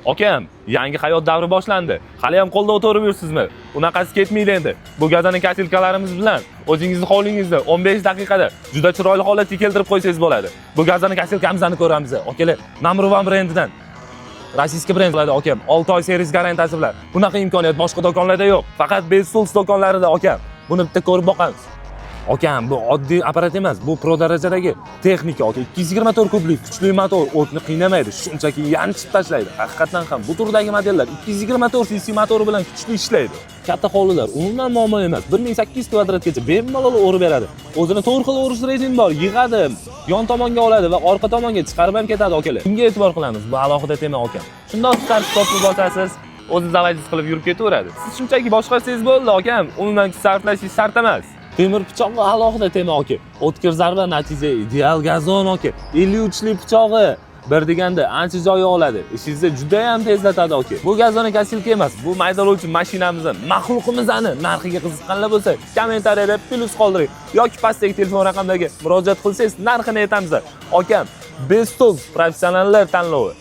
Akam, yangi hayot davri boshlandi. Hali ham qo'lda o'tirib yursizmi? Unaqasi ketmaydi endi. Bu gazaning kasilkalarimiz bilan o'zingizni hovlingizda 15 daqiqada juda chiroyli holatga keltirib qo'ysangiz bo'ladi. Bu gazaning kasilkamizni ko'ramiz. Akalar, Namruvan brendidan rossiyskiy brend bo'ladi akam. 6 oy servis garantiyasi bilan. Bunaqa imkoniyat boshqa do'konlarda yo'q. Faqat Bestools do'konlarida akam. Buni bitta ko'rib boqamiz. Akam, bu oddiy apparat emas, bu pro darajadagi texnika aka. 224 kublik kuchli motor o'tni qiynamaydi, shunchaki yanchib tashlaydi. Haqiqatan ham bu turdagi modellar 224 cc motori bilan kuchli ishlaydi. Katta hovlilar umuman muammo emas. 1800 kvadratgacha bemalol o'rib beradi. O'zini 4 xil o'rish rejimi bor, yig'adi, yon tomonga oladi va orqa tomonga chiqarib ham ketadi akalar. Bunga e'tibor qilamiz. Bu alohida tema akam. Shundoq chiqarib stopni bosasiz, o'zi zavodiy qilib yurib ketaveradi. Siz shunchaki boshqarsangiz bo'ldi akam, umuman kuch sarflashingiz shart emas. Temir pichoqqa alohida tema aka. O'tkir zarba natija ideal gazon aka. 53 lik pichog'i bir deganda ancha joy oladi. Ishingizni juda ham tezlatadi aka. Bu gazon kasilka emas, bu maydalovchi mashinamizni, maxluqimizni narxiga qiziqqanlar bo'lsa, kommentariyada plus qoldiring yoki pastdagi telefon raqamlariga murojaat qilsangiz narxini aytamiz. Akam, Bestools professionallar tanlovi.